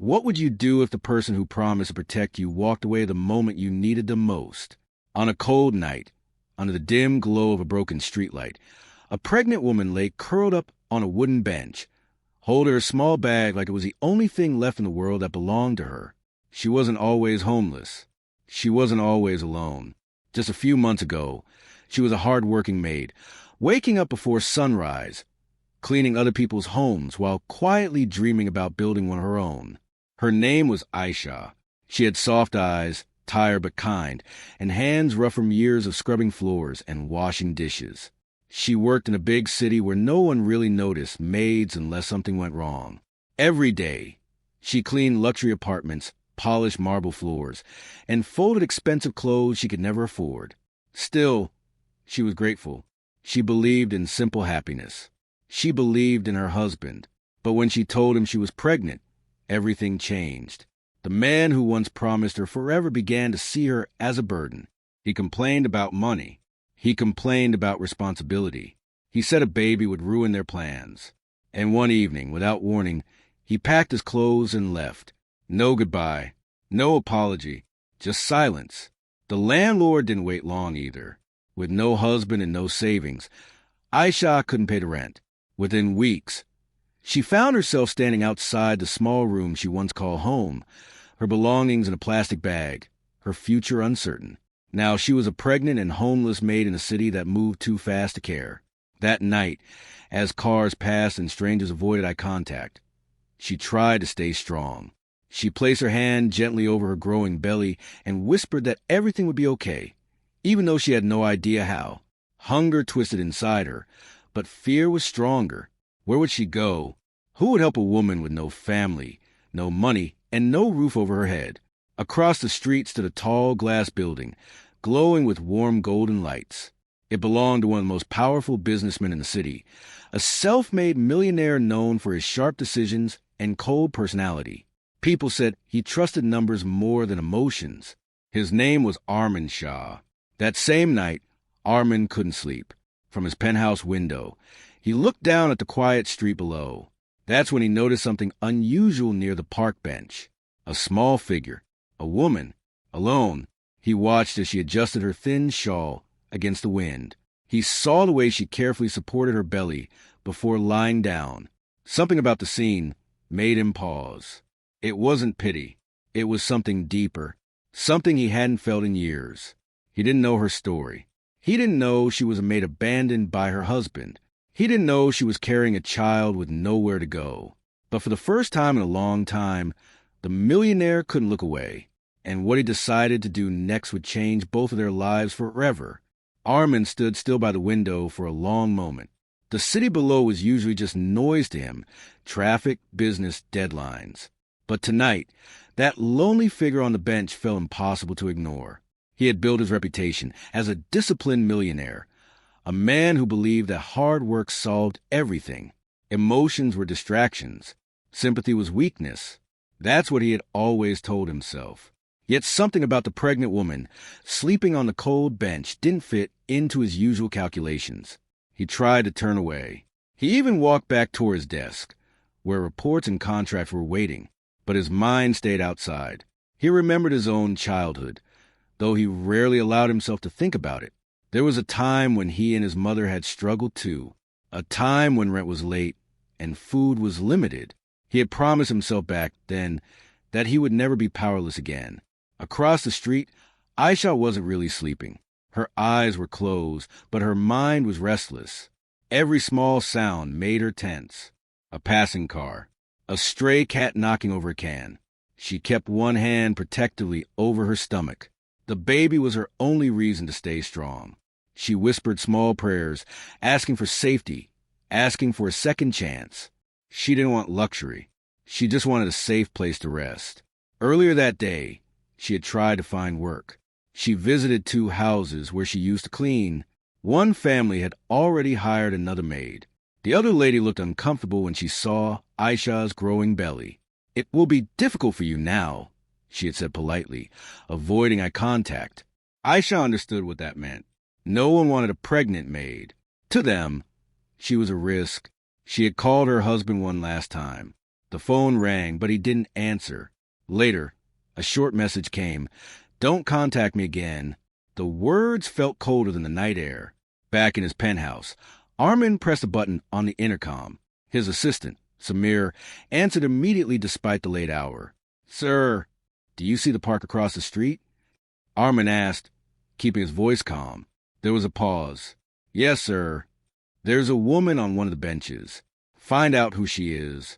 What would you do if the person who promised to protect you walked away the moment you needed them most? On a cold night, under the dim glow of a broken streetlight, a pregnant woman lay curled up on a wooden bench, holding her small bag like it was the only thing left in the world that belonged to her. She wasn't always homeless. She wasn't always alone. Just a few months ago, she was a hard-working maid, waking up before sunrise, cleaning other people's homes while quietly dreaming about building one of her own. Her name was Aisha. She had soft eyes, tired but kind, and hands rough from years of scrubbing floors and washing dishes. She worked in a big city where no one really noticed maids unless something went wrong. Every day, she cleaned luxury apartments, polished marble floors, and folded expensive clothes she could never afford. Still, she was grateful. She believed in simple happiness. She believed in her husband. But when she told him she was pregnant, everything changed. The man who once promised her forever began to see her as a burden. He complained about money. He complained about responsibility. He said a baby would ruin their plans. And one evening, without warning, he packed his clothes and left. No goodbye, no apology, just silence. The landlord didn't wait long either. With no husband and no savings, Aisha couldn't pay the rent. Within weeks, she found herself standing outside the small room she once called home, her belongings in a plastic bag, her future uncertain. Now she was a pregnant and homeless maid in a city that moved too fast to care. That night, as cars passed and strangers avoided eye contact, she tried to stay strong. She placed her hand gently over her growing belly and whispered that everything would be okay, even though she had no idea how. Hunger twisted inside her, but fear was stronger. Where would she go? Who would help a woman with no family, no money, and no roof over her head? Across the street stood a tall glass building, glowing with warm golden lights. It belonged to one of the most powerful businessmen in the city, a self-made millionaire known for his sharp decisions and cold personality. People said he trusted numbers more than emotions. His name was Armin Shah. That same night, Armin couldn't sleep. From his penthouse window, he looked down at the quiet street below. That's when he noticed something unusual near the park bench. A small figure, a woman, alone. He watched as she adjusted her thin shawl against the wind. He saw the way she carefully supported her belly before lying down. Something about the scene made him pause. It wasn't pity. It was something deeper, something he hadn't felt in years. He didn't know her story. He didn't know she was a maid abandoned by her husband. He didn't know she was carrying a child with nowhere to go. But for the first time in a long time, the millionaire couldn't look away. And what he decided to do next would change both of their lives forever. Armin stood still by the window for a long moment. The city below was usually just noise to him, traffic, business, deadlines. But tonight, that lonely figure on the bench felt impossible to ignore. He had built his reputation as a disciplined millionaire, a man who believed that hard work solved everything. Emotions were distractions. Sympathy was weakness. That's what he had always told himself. Yet something about the pregnant woman sleeping on the cold bench didn't fit into his usual calculations. He tried to turn away. He even walked back toward his desk, where reports and contracts were waiting, but his mind stayed outside. He remembered his own childhood, though he rarely allowed himself to think about it. There was a time when he and his mother had struggled too, a time when rent was late and food was limited. He had promised himself back then that he would never be powerless again. Across the street, Aisha wasn't really sleeping. Her eyes were closed, but her mind was restless. Every small sound made her tense. A passing car, a stray cat knocking over a can. She kept one hand protectively over her stomach. The baby was her only reason to stay strong. She whispered small prayers, asking for safety, asking for a second chance. She didn't want luxury. She just wanted a safe place to rest. Earlier that day, she had tried to find work. She visited 2 houses where she used to clean. One family had already hired another maid. The other lady looked uncomfortable when she saw Aisha's growing belly. "It will be difficult for you now," she had said politely, avoiding eye contact. Aisha understood what that meant. No one wanted a pregnant maid. To them, she was a risk. She had called her husband one last time. The phone rang, but he didn't answer. Later, a short message came. "Don't contact me again." The words felt colder than the night air. Back in his penthouse, Armin pressed a button on the intercom. His assistant, Samir, answered immediately despite the late hour. "Sir, do you see the park across the street?" Armin asked, keeping his voice calm. There was a pause. "Yes, sir. There's a woman on one of the benches. Find out who she is."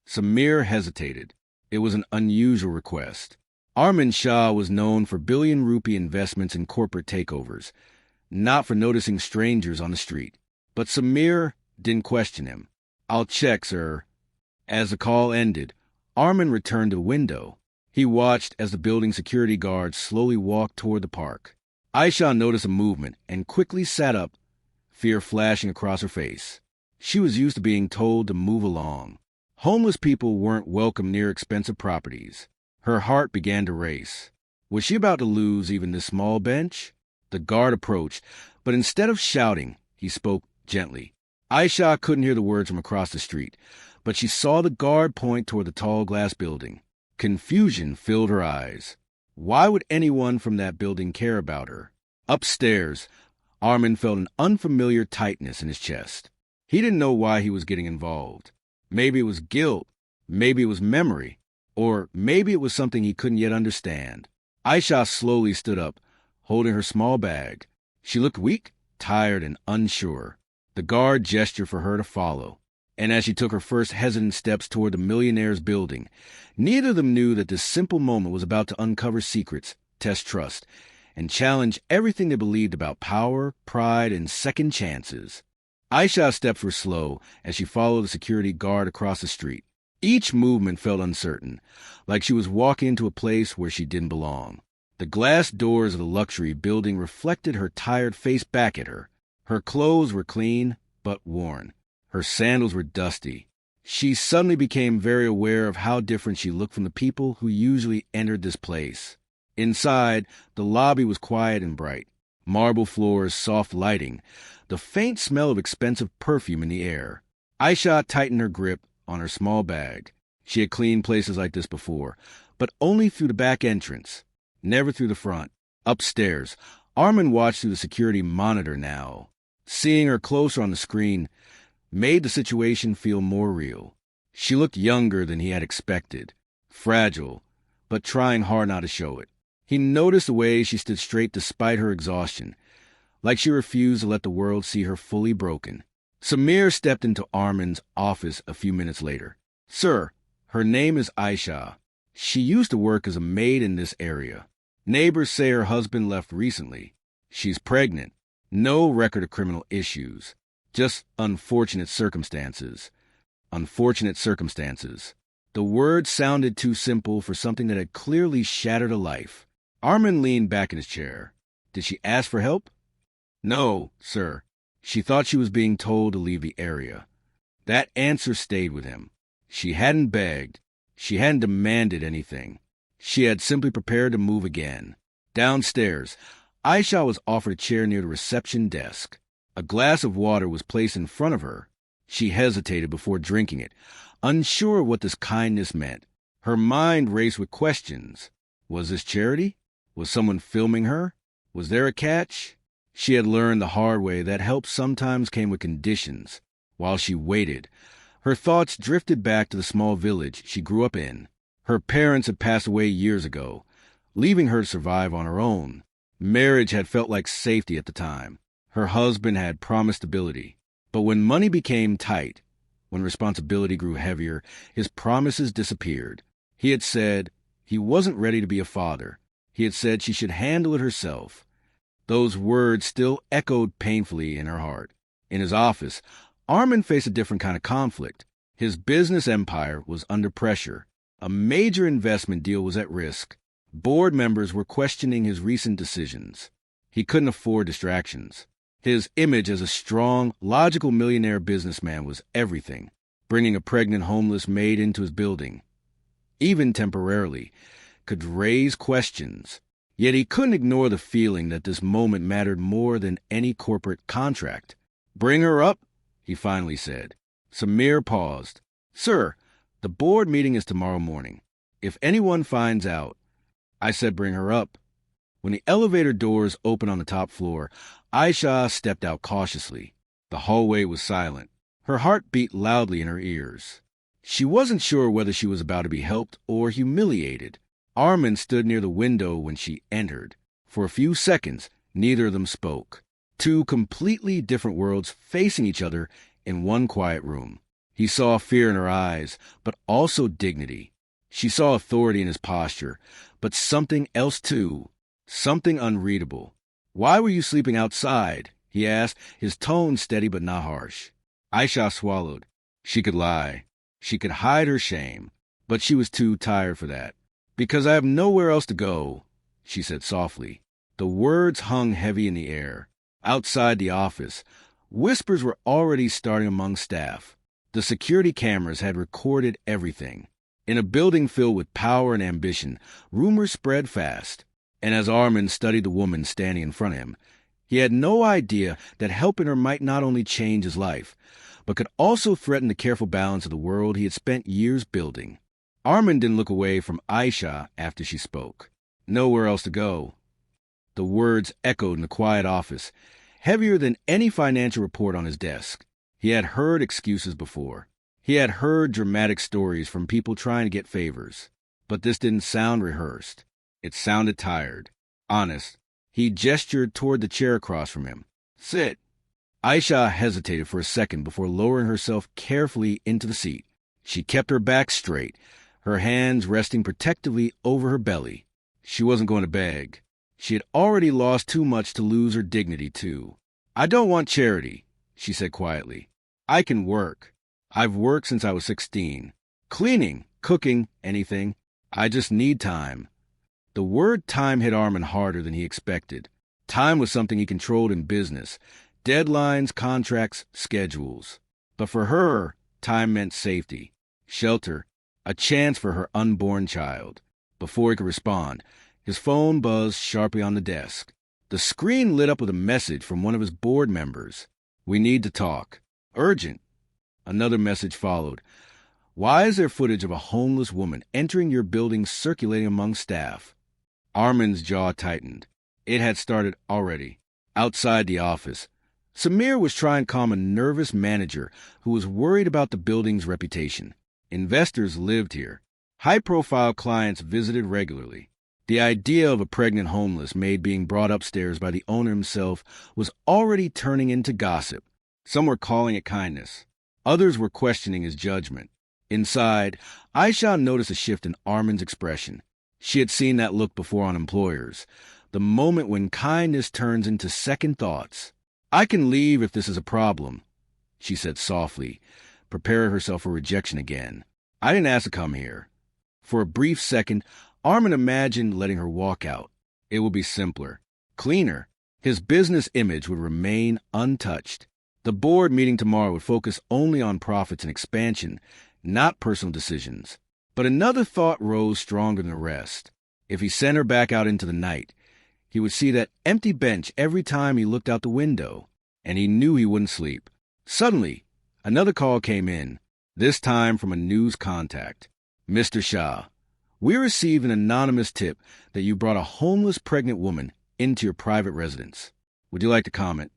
Samir hesitated. It was an unusual request. Armin Shah was known for billion-rupee investments in corporate takeovers, not for noticing strangers on the street. But Samir didn't question him. "I'll check, sir." As the call ended, Armin returned to the window. He watched as the building security guards slowly walked toward the park. Aisha noticed a movement and quickly sat up, fear flashing across her face. She was used to being told to move along. Homeless people weren't welcome near expensive properties. Her heart began to race. Was she about to lose even this small bench? The guard approached, but instead of shouting, he spoke gently. Aisha couldn't hear the words from across the street, but she saw the guard point toward the tall glass building. Confusion filled her eyes. Why would anyone from that building care about her? Upstairs, Armin felt an unfamiliar tightness in his chest. He didn't know why he was getting involved. Maybe it was guilt, maybe it was memory, or maybe it was something he couldn't yet understand. Aisha slowly stood up, holding her small bag. She looked weak, tired, and unsure. The guard gestured for her to follow. And as she took her first hesitant steps toward the Millionaire's building, neither of them knew that this simple moment was about to uncover secrets, test trust, and challenge everything they believed about power, pride, and second chances. Aisha's steps were slow as she followed the security guard across the street. Each movement felt uncertain, like she was walking into a place where she didn't belong. The glass doors of the luxury building reflected her tired face back at her. Her clothes were clean, but worn. Her sandals were dusty. She suddenly became very aware of how different she looked from the people who usually entered this place. Inside, the lobby was quiet and bright. Marble floors, soft lighting, the faint smell of expensive perfume in the air. Aisha tightened her grip on her small bag. She had cleaned places like this before, but only through the back entrance, never through the front. Upstairs, Armin watched through the security monitor now. Seeing her closer on the screen made the situation feel more real. She looked younger than he had expected, fragile, but trying hard not to show it. He noticed the way she stood straight despite her exhaustion, like she refused to let the world see her fully broken. Samir stepped into Armin's office a few minutes later. "Sir, her name is Aisha. She used to work as a maid in this area. Neighbors say her husband left recently. She's pregnant. No record of criminal issues. Just unfortunate circumstances." Unfortunate circumstances. The words sounded too simple for something that had clearly shattered a life. Armin leaned back in his chair. Did she ask for help? "No, sir." She thought she was being told to leave the area. That answer stayed with him. She hadn't begged. She hadn't demanded anything. She had simply prepared to move again. Downstairs, Aisha was offered a chair near the reception desk. A glass of water was placed in front of her. She hesitated before drinking it, unsure what this kindness meant. Her mind raced with questions. Was this charity? Was someone filming her? Was there a catch? She had learned the hard way that help sometimes came with conditions. While she waited, her thoughts drifted back to the small village she grew up in. Her parents had passed away years ago, leaving her to survive on her own. Marriage had felt like safety at the time. Her husband had promised stability. But when money became tight, when responsibility grew heavier, his promises disappeared. He had said he wasn't ready to be a father. He had said she should handle it herself. Those words still echoed painfully in her heart. In his office, Armin faced a different kind of conflict. His business empire was under pressure. A major investment deal was at risk. Board members were questioning his recent decisions. He couldn't afford distractions. His image as a strong, logical millionaire businessman was everything. Bringing a pregnant homeless maid into his building, even temporarily, could raise questions. Yet he couldn't ignore the feeling that this moment mattered more than any corporate contract. "Bring her up," he finally said. Samir paused. "Sir, The board meeting is tomorrow morning. If anyone finds out, I said bring her up. When the elevator doors opened on the top floor, Aisha stepped out cautiously. The hallway was silent. Her heart beat loudly in her ears. She wasn't sure whether she was about to be helped or humiliated. Armin stood near the window when she entered. For a few seconds, neither of them spoke. Two completely different worlds facing each other in one quiet room. He saw fear in her eyes, but also dignity. She saw authority in his posture, but something else too. Something unreadable. "Why were you sleeping outside?" he asked, his tone steady but not harsh. Aisha swallowed. She could lie. She could hide her shame, but she was too tired for that. "Because I have nowhere else to go," she said softly. The words hung heavy in the air. Outside the office, whispers were already starting among staff. The security cameras had recorded everything. In a building filled with power and ambition, rumors spread fast. And as Armin studied the woman standing in front of him, he had no idea that helping her might not only change his life, but could also threaten the careful balance of the world he had spent years building. Armin didn't look away from Aisha after she spoke. Nowhere else to go. The words echoed in the quiet office, heavier than any financial report on his desk. He had heard excuses before. He had heard dramatic stories from people trying to get favors. But this didn't sound rehearsed. It sounded tired, honest. He gestured toward the chair across from him. "Sit." Aisha hesitated for a second before lowering herself carefully into the seat. She kept her back straight, her hands resting protectively over her belly. She wasn't going to beg. She had already lost too much to lose her dignity, too. "I don't want charity," she said quietly. "I can work. I've worked since I was 16. Cleaning, cooking, anything. I just need time." The word time hit Armin harder than he expected. Time was something he controlled in business. Deadlines, contracts, schedules. But for her, time meant safety, shelter, a chance for her unborn child. Before he could respond, his phone buzzed sharply on the desk. The screen lit up with a message from one of his board members. "We need to talk. Urgent." Another message followed. "Why is there footage of a homeless woman entering your building circulating among staff?" Armin's jaw tightened. It had started already. Outside the office, Samir was trying to calm a nervous manager who was worried about the building's reputation. Investors lived here. High-profile clients visited regularly. The idea of a pregnant homeless maid being brought upstairs by the owner himself was already turning into gossip. Some were calling it kindness. Others were questioning his judgment. Inside, Aisha noticed a shift in Armin's expression. She had seen that look before on employers. The moment when kindness turns into second thoughts. "I can leave if this is a problem," she said softly, preparing herself for rejection again. "I didn't ask to come here." For a brief second, Armin imagined letting her walk out. It would be simpler, cleaner. His business image would remain untouched. The board meeting tomorrow would focus only on profits and expansion, not personal decisions. But another thought rose stronger than the rest. If he sent her back out into the night, he would see that empty bench every time he looked out the window, and he knew he wouldn't sleep. Suddenly, another call came in, this time from a news contact. "Mr. Shah, we received an anonymous tip that you brought a homeless pregnant woman into your private residence. Would you like to comment?"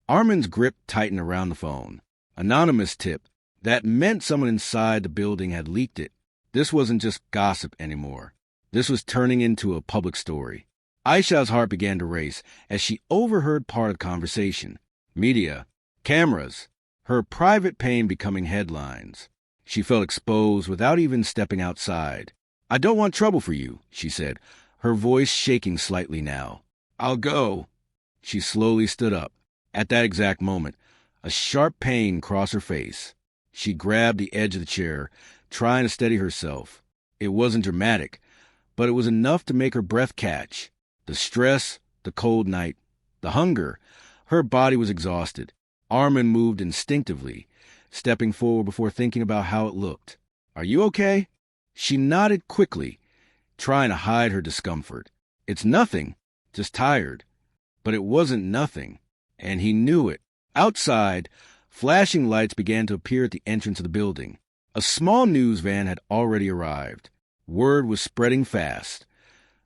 Armin's grip tightened around the phone. Anonymous tip. That meant someone inside the building had leaked it. This wasn't just gossip anymore. This was turning into a public story. Aisha's heart began to race as she overheard part of the conversation. Media, cameras, her private pain becoming headlines. She felt exposed without even stepping outside. "I don't want trouble for you," she said, her voice shaking slightly now. "I'll go." She slowly stood up. At that exact moment, a sharp pain crossed her face. She grabbed the edge of the chair, trying to steady herself. It wasn't dramatic, but it was enough to make her breath catch. The stress, the cold night, the hunger. Her body was exhausted. Armin moved instinctively, stepping forward before thinking about how it looked. "Are you okay?" She nodded quickly, trying to hide her discomfort. "It's nothing, just tired." But it wasn't nothing, and he knew it. Outside, flashing lights began to appear at the entrance of the building. A small news van had already arrived. Word was spreading fast.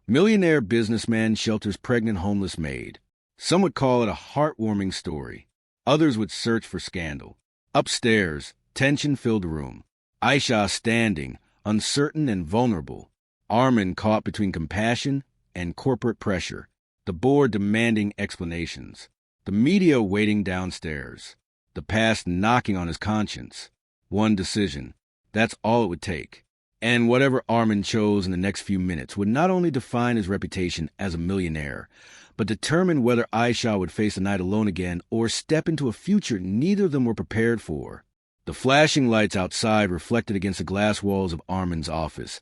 Millionaire businessman shelters pregnant homeless maid. Some would call it a heartwarming story. Others would search for scandal. Upstairs, tension filled the room. Aisha standing, uncertain and vulnerable. Armin caught between compassion and corporate pressure. The board demanding explanations. The media waiting downstairs. The past knocking on his conscience. One decision. That's all it would take. And whatever Armin chose in the next few minutes would not only define his reputation as a millionaire, but determine whether Aisha would face the night alone again or step into a future neither of them were prepared for. The flashing lights outside reflected against the glass walls of Armin's office,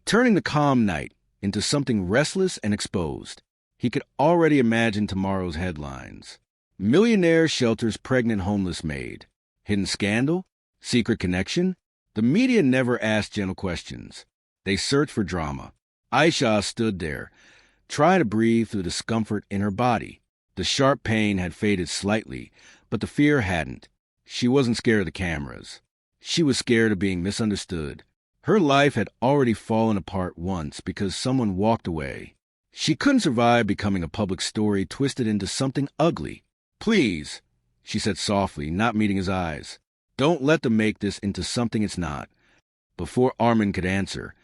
turning the calm night into something restless and exposed. He could already imagine tomorrow's headlines. Millionaire shelters pregnant homeless maid. Hidden scandal? Secret connection? The media never asked gentle questions. They searched for drama. Aisha stood there, trying to breathe through the discomfort in her body. The sharp pain had faded slightly, but the fear hadn't. She wasn't scared of the cameras. She was scared of being misunderstood. Her life had already fallen apart once because someone walked away. She couldn't survive becoming a public story twisted into something ugly. "Please," she said softly, not meeting his eyes. "Don't let them make this into something it's not." Before Armin could answer,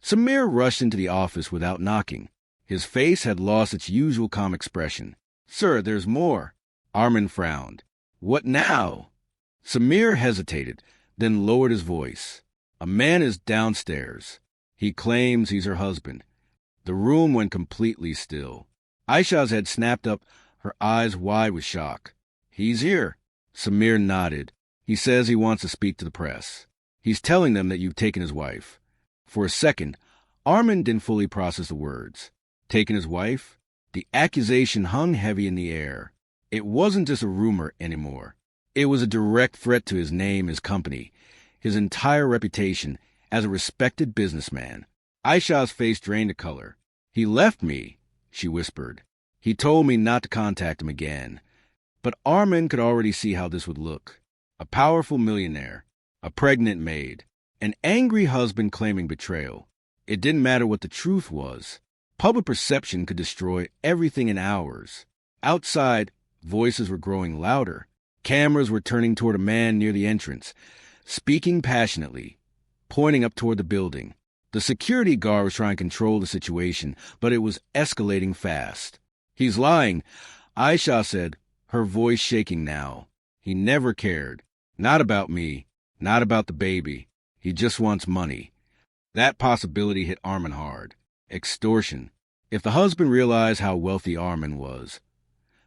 Samir rushed into the office without knocking. His face had lost its usual calm expression. "Sir, there's more." Armin frowned. "What now?" Samir hesitated, then lowered his voice. "A man is downstairs. He claims he's her husband." The room went completely still. Aisha's head snapped up, her eyes wide with shock. "He's here." Samir nodded. "He says he wants to speak to the press. He's telling them that you've taken his wife." For a second, Armin didn't fully process the words. Taken his wife? The accusation hung heavy in the air. It wasn't just a rumor anymore. It was a direct threat to his name, his company, his entire reputation as a respected businessman. Aisha's face drained of color. "He left me," she whispered. "He told me not to contact him again." But Armin could already see how this would look. A powerful millionaire, a pregnant maid, an angry husband claiming betrayal. It didn't matter what the truth was. Public perception could destroy everything in hours. Outside, voices were growing louder. Cameras were turning toward a man near the entrance, speaking passionately, pointing up toward the building. The security guard was trying to control the situation, but it was escalating fast. "He's lying," Aisha said, her voice shaking now. "He never cared. Not about me. Not about the baby. He just wants money." That possibility hit Armin hard. Extortion. If the husband realized how wealthy Armin was,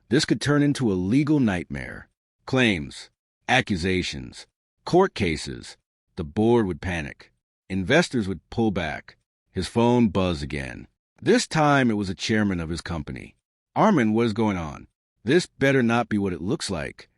this could turn into a legal nightmare. Claims, accusations, court cases. The board would panic. Investors would pull back. His phone buzzed again. This time it was a chairman of his company. "Armin, what is going on? This better not be what it looks like."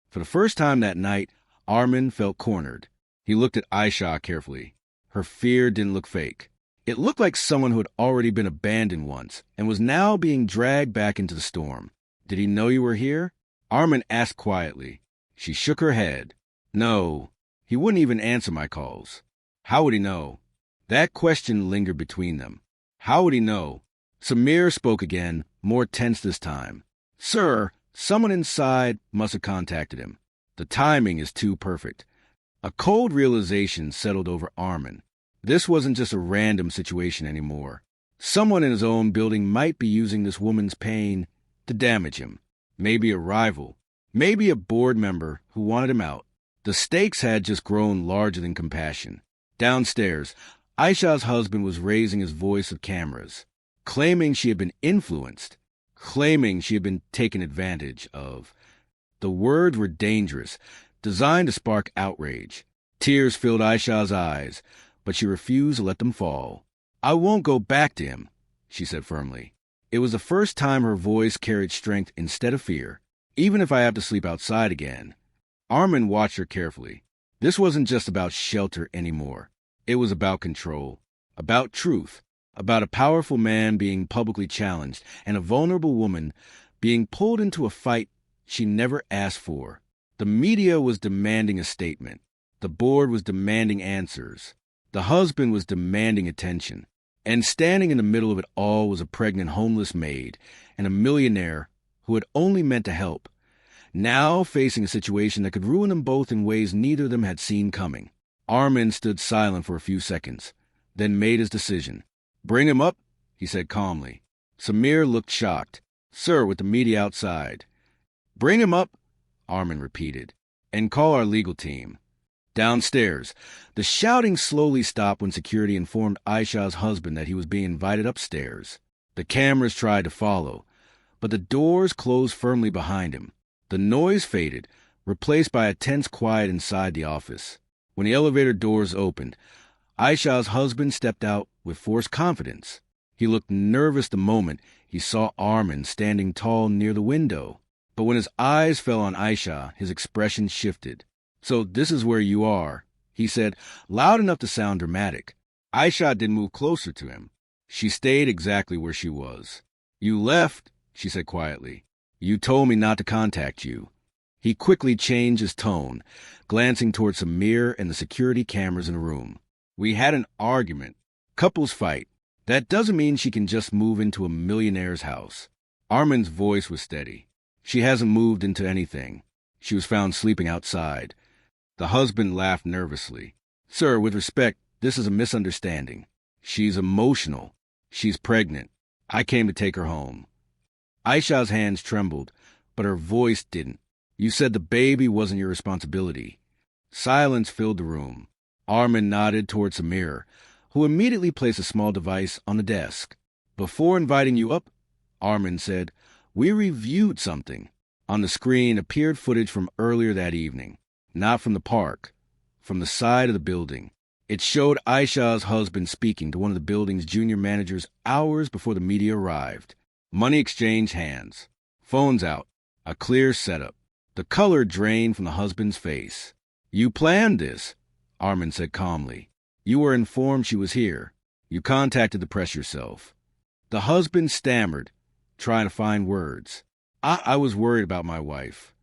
For the first time that night, Armin felt cornered. He looked at Aisha carefully. Her fear didn't look fake. It looked like someone who had already been abandoned once and was now being dragged back into the storm. "Did he know you were here?" Armin asked quietly. She shook her head. "No, he wouldn't even answer my calls." "How would he know?" That question lingered between them. How would he know? Samir spoke again, more tense this time. "Sir, someone inside must have contacted him. The timing is too perfect." A cold realization settled over Armin. This wasn't just a random situation anymore. Someone in his own building might be using this woman's pain to damage him. Maybe a rival. Maybe a board member who wanted him out. The stakes had just grown larger than compassion. Downstairs, Aisha's husband was raising his voice of cameras, claiming she had been influenced, claiming she had been taken advantage of. The words were dangerous, designed to spark outrage. Tears filled Aisha's eyes, but she refused to let them fall. "I won't go back to him," she said firmly. It was the first time her voice carried strength instead of fear. "Even if I have to sleep outside again." Armin watched her carefully. This wasn't just about shelter anymore. It was about control, about truth, about a powerful man being publicly challenged and a vulnerable woman being pulled into a fight she never asked for. The media was demanding a statement. The board was demanding answers. The husband was demanding attention. And standing in the middle of it all was a pregnant homeless maid and a millionaire who had only meant to help, now facing a situation that could ruin them both in ways neither of them had seen coming. Armin stood silent for a few seconds, then made his decision. "Bring him up," he said calmly. Samir looked shocked. "Sir, with the media outside." "Bring him up," Armin repeated. "And call our legal team." Downstairs, the shouting slowly stopped when security informed Aisha's husband that he was being invited upstairs. The cameras tried to follow, but the doors closed firmly behind him. The noise faded, replaced by a tense quiet inside the office. When the elevator doors opened, Aisha's husband stepped out with forced confidence. He looked nervous the moment he saw Armin standing tall near the window. But when his eyes fell on Aisha, his expression shifted. "So this is where you are," he said, loud enough to sound dramatic. Aisha didn't move closer to him. She stayed exactly where she was. "You left," she said quietly. "You told me not to contact you." He quickly changed his tone, glancing towards Samir and the security cameras in the room. "We had an argument. Couples fight. That doesn't mean she can just move into a millionaire's house." Armin's voice was steady. "She hasn't moved into anything. She was found sleeping outside." The husband laughed nervously. "Sir, with respect, this is a misunderstanding. She's emotional. She's pregnant. I came to take her home." Aisha's hands trembled, but her voice didn't. "You said the baby wasn't your responsibility." Silence filled the room. Armin nodded towards Samir, who immediately placed a small device on the desk. "Before inviting you up," Armin said, "we reviewed something." On the screen appeared footage from earlier that evening. Not from the park, from the side of the building. It showed Aisha's husband speaking to one of the building's junior managers hours before the media arrived. Money exchanged hands. Phones out. A clear setup. The color drained from the husband's face. "You planned this," Armin said calmly. "You were informed she was here. You contacted the press yourself." The husband stammered, trying to find words. I was worried about my wife."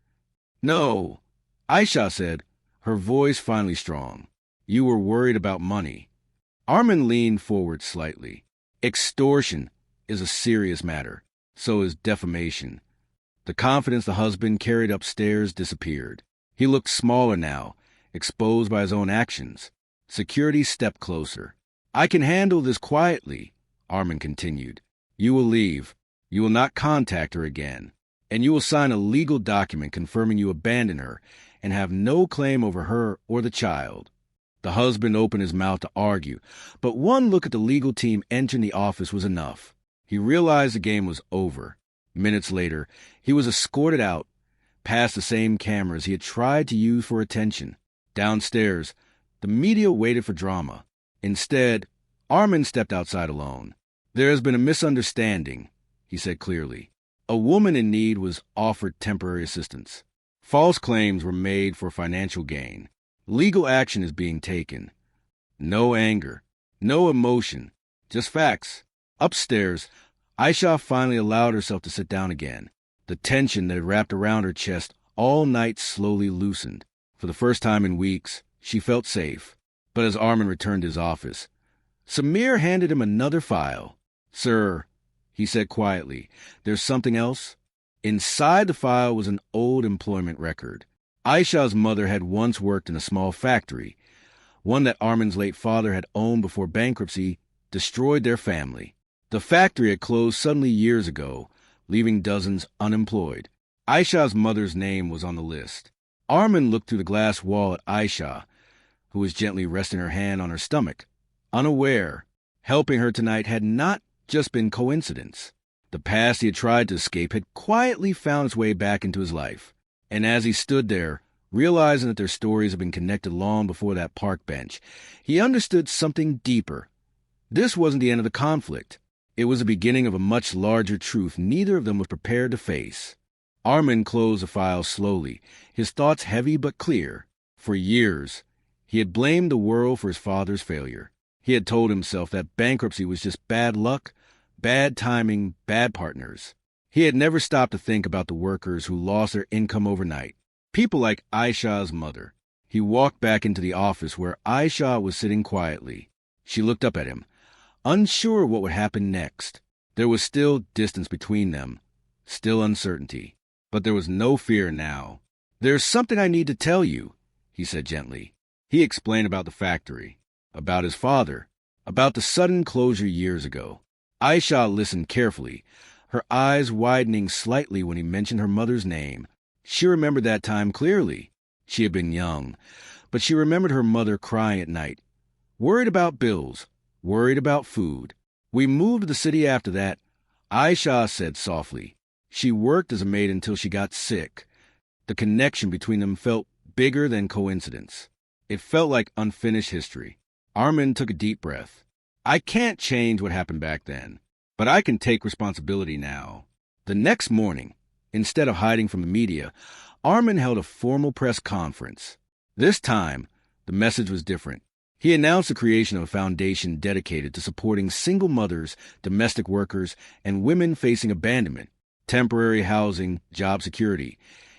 "No," Aisha said, her voice finally strong. "You were worried about money." Armin leaned forward slightly. "Extortion is a serious matter. So is defamation." The confidence the husband carried upstairs disappeared. He looked smaller now, exposed by his own actions. Security stepped closer. "I can handle this quietly," Armin continued. "You will leave. You will not contact her again. And you will sign a legal document confirming you abandoned her and have no claim over her or the child." The husband opened his mouth to argue, but one look at the legal team entering the office was enough. He realized the game was over. Minutes later, he was escorted out, past the same cameras he had tried to use for attention. Downstairs, the media waited for drama. Instead, Armin stepped outside alone. "There has been a misunderstanding," he said clearly. "A woman in need was offered temporary assistance. False claims were made for financial gain. Legal action is being taken. No anger, no emotion, just facts." Upstairs, Aisha finally allowed herself to sit down again. The tension that had wrapped around her chest all night slowly loosened. For the first time in weeks, she felt safe. But as Armin returned to his office, Samir handed him another file. "Sir," he said quietly, "there's something else?" Inside the file was an old employment record. Aisha's mother had once worked in a small factory, one that Armin's late father had owned before bankruptcy destroyed their family. The factory had closed suddenly years ago, leaving dozens unemployed. Aisha's mother's name was on the list. Armin looked through the glass wall at Aisha, who was gently resting her hand on her stomach. Unaware, helping her tonight had not just been coincidence. The past he had tried to escape had quietly found its way back into his life. And as he stood there, realizing that their stories had been connected long before that park bench, he understood something deeper. This wasn't the end of the conflict. It was the beginning of a much larger truth neither of them was prepared to face. Armin closed the file slowly, his thoughts heavy but clear. For years, he had blamed the world for his father's failure. He had told himself that bankruptcy was just bad luck, bad timing, bad partners. He had never stopped to think about the workers who lost their income overnight. People like Aisha's mother. He walked back into the office where Aisha was sitting quietly. She looked up at him, unsure what would happen next. There was still distance between them, still uncertainty. But there was no fear now. "There's something I need to tell you," he said gently. He explained about the factory, about his father, about the sudden closure years ago. Aisha listened carefully, her eyes widening slightly when he mentioned her mother's name. She remembered that time clearly. She had been young, but she remembered her mother crying at night, worried about bills, worried about food. "We moved to the city after that," Aisha said softly. She worked as a maid until she got sick. The connection between them felt bigger than coincidence. It felt like unfinished history. Armin took a deep breath. "I can't change what happened back then, but I can take responsibility now." The next morning, instead of hiding from the media, Armin held a formal press conference. This time, the message was different. He announced the creation of a foundation dedicated to supporting single mothers, domestic workers, and women facing abandonment, temporary housing, job security,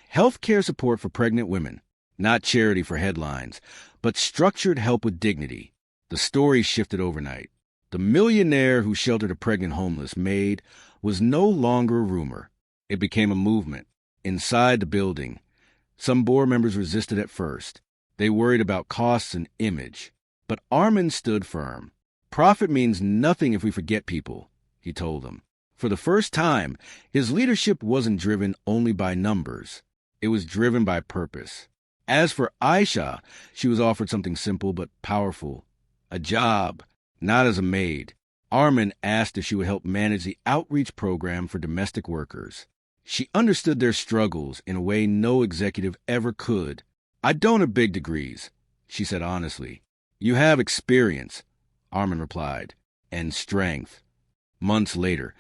health care support for pregnant women, not charity for headlines, but structured help with dignity. The story shifted overnight. The millionaire who sheltered a pregnant homeless Maid was no longer a rumor. It became a movement. Inside the building, some board members resisted at first. They worried about costs and image. But Armin stood firm. "Profit means nothing if we forget people," he told them. For the first time, his leadership wasn't driven only by numbers. It was driven by purpose. As for Aisha, she was offered something simple but powerful, a job, not as a maid. Armin asked if she would help manage the outreach program for domestic workers. She understood their struggles in a way no executive ever could. "I don't have big degrees," she said honestly. "You have experience," Armin replied, "and strength." Months later,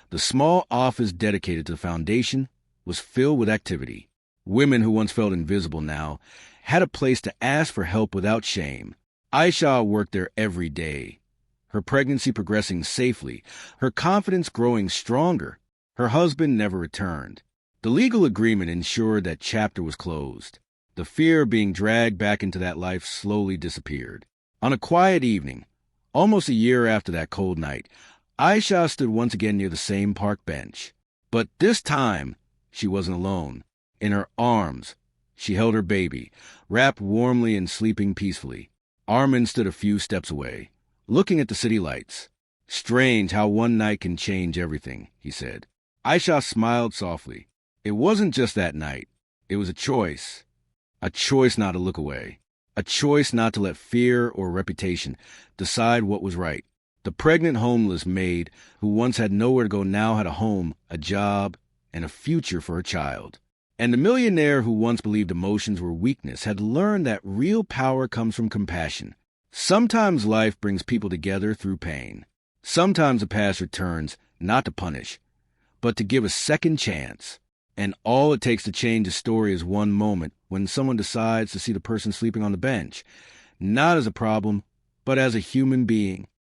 the small office dedicated to the foundation was filled with activity. Women who once felt invisible now had a place to ask for help without shame. Aisha worked there every day, her pregnancy progressing safely, her confidence growing stronger. Her husband never returned. The legal agreement ensured that chapter was closed. The fear of being dragged back into that life slowly disappeared. On a quiet evening, almost a year after that cold night, Aisha stood once again near the same park bench. But this time, she wasn't alone. In her arms, she held her baby, wrapped warmly and sleeping peacefully. Armin stood a few steps away, looking at the city lights. "Strange how one night can change everything," he said. Aisha smiled softly. It wasn't just that night. It was a choice not to look away, a choice not to let fear or reputation decide what was right. The pregnant homeless maid who once had nowhere to go now had a home, a job, and a future for her child. And the millionaire who once believed emotions were weakness had learned that real power comes from compassion. Sometimes life brings people together through pain. Sometimes the past returns, not to punish, but to give a second chance. And all it takes to change a story is one moment when someone decides to see the person sleeping on the bench, not as a problem, but as a human being.